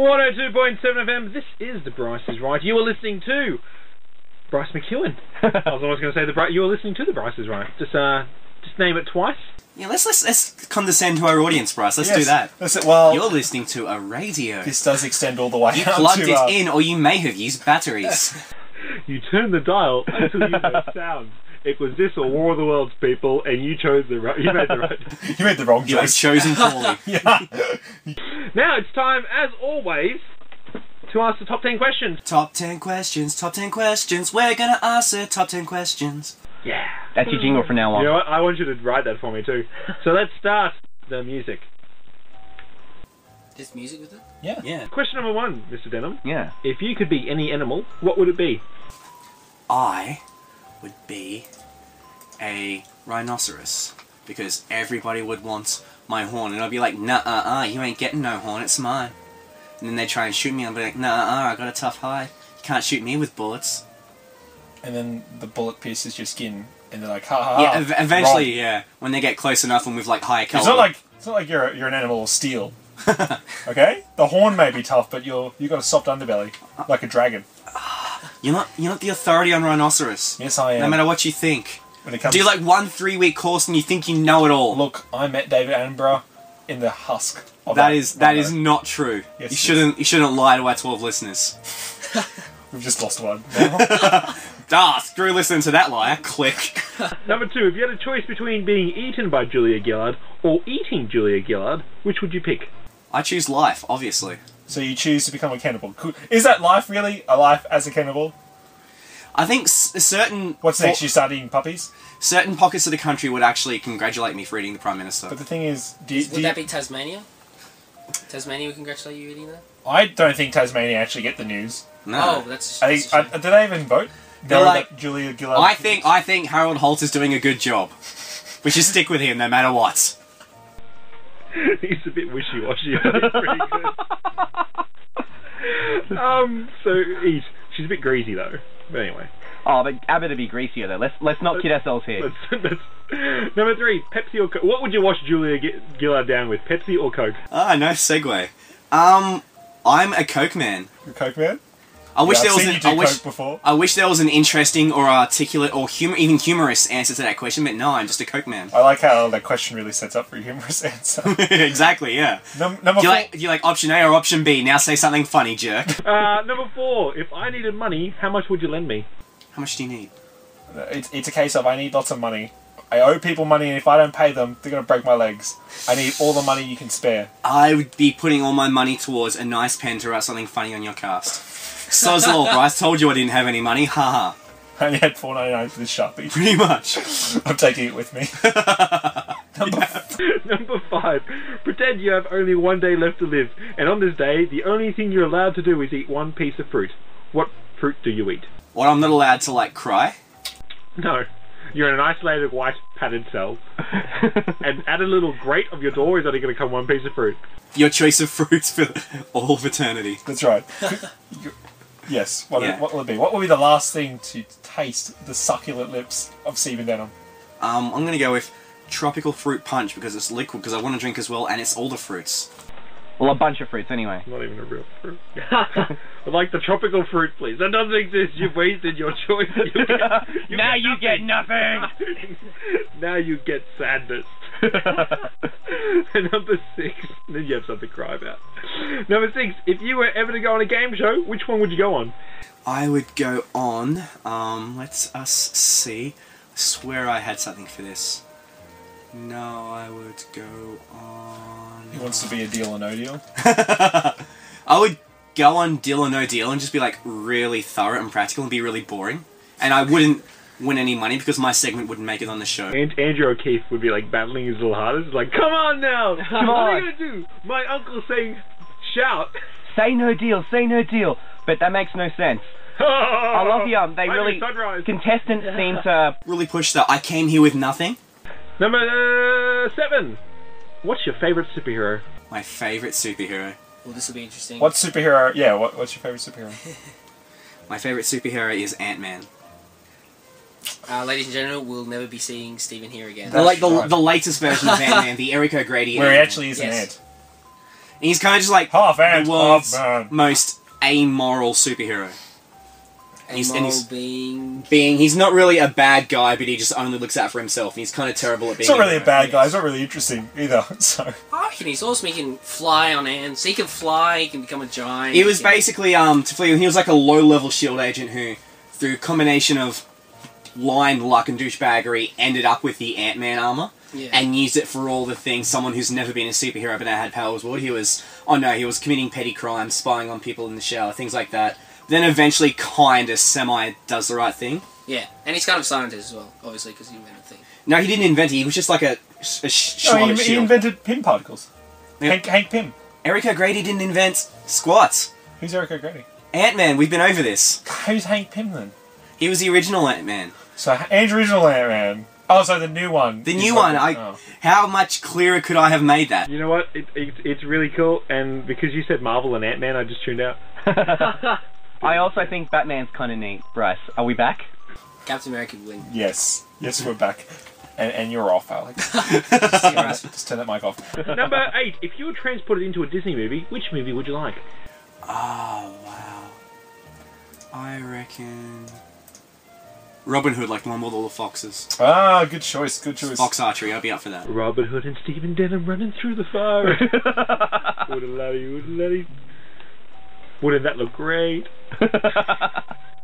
102.7 FM, this is the Bryce is Right. You are listening to Bryce McEwen. I was almost going to say you are listening to the Bryce is Right. Just name it twice. Yeah, let's condescend to our audience, Bryce. Let's do that. Well, you're listening to a radio. This does extend all the way. You plugged it in, or you may have used batteries. You turned the dial until you heard sound. It was this or War of the Worlds, people, and you chose the right. You made the right. You made the wrong choice. You were chosen poorly. Yeah. Now it's time, as always, to ask the top 10 questions. Top 10 questions. Top 10 questions. We're gonna ask the top 10 questions. Yeah. That's your jingle from now on. You know what? I want you to write that for me too. So let's start the music. There's music with it? Yeah. Yeah. Question number 1, Mr. Denham. Yeah. If you could be any animal, what would it be? I would be a rhinoceros, because everybody would want my horn, and I'd be like, nah, you ain't getting no horn, it's mine. And then they'd try and shoot me, and I'd be like, nah, I got a tough hide. You can't shoot me with bullets. And then the bullet pierces your skin, and they're like, ha ha. Yeah, eventually, wrong. yeah. When they get close enough and with like higher caliber. It's not like you're an animal of steel. Okay? The horn may be tough, but you got a soft underbelly, like a dragon. You're not the authority on rhinoceros. Yes, I am. No matter what you think. When it comes Do like 1 3-week course and you think you know it all. Look, I met David Attenborough in the husk of that is not true. Yes, you shouldn't lie to our 12 listeners. We've just lost one. Screw listening to that liar. Click. Number 2, if you had a choice between being eaten by Julia Gillard or eating Julia Gillard, which would you pick? I choose life, obviously. So you choose to become a cannibal. Is that life really? A life as a cannibal? I think certain... What's next? You start eating puppies? Certain pockets of the country would actually congratulate me for eating the Prime Minister. But the thing is... Would that be Tasmania? Tasmania would congratulate you eating that? I don't think Tasmania actually get the news. No. Oh, that's... Do they even vote? They're like... That Julia Gillard... I think Harold Holt is doing a good job. We should stick with him no matter what. He's a bit wishy-washy, but he's pretty good. So eat. She's a bit greasy though. But anyway. Oh, but Abbott would be greasier though. Let's not kid ourselves here. Number 3, Pepsi or Coke? What would you wash Julia Gillard down with, Pepsi or Coke? Ah, nice segue. I'm a Coke man. You're a Coke man? I wish there was Coke before. I wish there was an interesting or articulate or even humorous answer to that question, but no, I'm just a Coke man. I like how that question really sets up for a humorous answer. Exactly, yeah. Number 4. Do you like option A or option B? Now say something funny, jerk. Number 4, if I needed money, how much would you lend me? How much do you need? It's a case of I need lots of money. I owe people money, and if I don't pay them, they're going to break my legs. I need all the money you can spare. I would be putting all my money towards a nice pen to write something funny on your cast. Soz law, Bryce. Told you I didn't have any money. Haha. I only had $4.99 for this Sharpie. Pretty much. I'm taking it with me. Number 5. Pretend you have only 1 day left to live, and on this day, the only thing you're allowed to do is eat 1 piece of fruit. What fruit do you eat? What, I'm not allowed to, like, cry? No. You're in an isolated white padded cell, and at a little grate of your door is only going to come 1 piece of fruit. Your choice of fruits for all of eternity. That's right. Yes. What will it be? What will be the last thing to taste the succulent lips of Stephen Denham? I'm going to go with tropical fruit punch because it's liquid, because I want to drink as well, and it's all the fruits. Well, a bunch of fruits anyway. Not even a real fruit. I'd like the tropical fruit, please. That doesn't exist. You've wasted your choice. Now you get nothing! Now you get sadness. And number 6, then you have something to cry about. Number 6, if you were ever to go on a game show, which one would you go on? I would go on, let's us see. I swear I had something for this. No, I would go on... He wants to be a deal or no deal? I would go on Deal or No Deal and just be like really thorough and practical and be really boring. And I wouldn't win any money because my segment wouldn't make it on the show. And Andrew O'Keefe would be like battling his little hardest, like, come on now! Come what on. are you going to do? My uncle's saying, shout! Say no deal, but that makes no sense. I love they really... Contestants seem to... Really push that I came here with nothing. Number 7. What's your favourite superhero? My favourite superhero. Well, this will be interesting. What superhero... Yeah, what's your favourite superhero? My favourite superhero is Ant-Man. Ladies and gentlemen, we'll never be seeing Stephen here again. The latest version of Ant-Man, the Eric O'Grady Where he Ant-Man. actually is an ant. he's kind of just like Half ant, the world's half man. most amoral superhero. Amoral being... He's not really a bad guy, but he just only looks out for himself, and he's kind of terrible at being. He's not really a hero. bad guy. He's not really interesting either. So I reckon he's awesome. He can fly on ants. He can fly. He can become a giant. He was basically to flee. He was like a low-level shield agent who, through a combination of line, luck, and douchebaggery, ended up with the Ant-Man armor. Yeah. And used it for all the things someone who's never been a superhero but now had powers would. He was committing petty crimes, spying on people in the shower, things like that. Then eventually kind of does the right thing. Yeah, and he's kind of a scientist as well, obviously, because he invented things. No, he didn't invent it, he was just like a he shield. invented Pym particles. Yep. Hank Pym. Eric O'Grady didn't invent squats. Who's Eric O'Grady? Ant-Man, we've been over this. Who's Hank Pym then? He was the original Ant-Man. So Andrew original Ant-Man. Oh, so the new one. The new one. How much clearer could I have made that? You know what? It's really cool, and because you said Marvel and Ant-Man, I just tuned out. I also think Batman's kind of neat. Bryce, are we back? Captain America would win. Yes, we're back, and you're off, Alex. Just turn that mic off. Number 8. If you were transported into a Disney movie, which movie would you like? Oh, wow. I reckon... Robin Hood, like the one with all the foxes. Ah, good choice, good choice. Fox archery, I'd be up for that. Robin Hood and Stephen Denham running through the fire. Woody. Wouldn't that look great?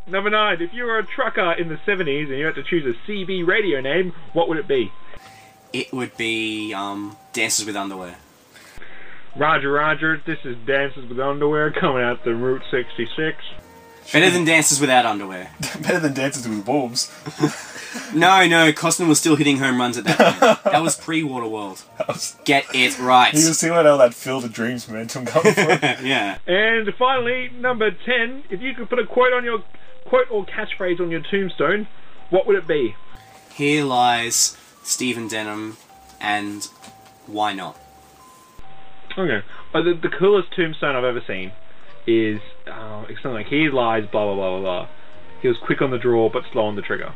Number 9. If you were a trucker in the 70s and you had to choose a CB radio name, what would it be? It would be Dances with Underwear. Roger, Roger. This is Dances with Underwear coming out the Route 66. Better than Dances Without Underwear. Better than Dances with Wolves. No, Costner was still hitting home runs at that point. That was pre-Waterworld. Get it right. You can see what all that Field of Dreams momentum coming from. Yeah. And finally, number 10. If you could put a quote or catchphrase on your tombstone, what would it be? Here lies Stephen Denham, and why not? Okay. The coolest tombstone I've ever seen is it's something like, here lies blah blah blah blah blah. He was quick on the draw but slow on the trigger.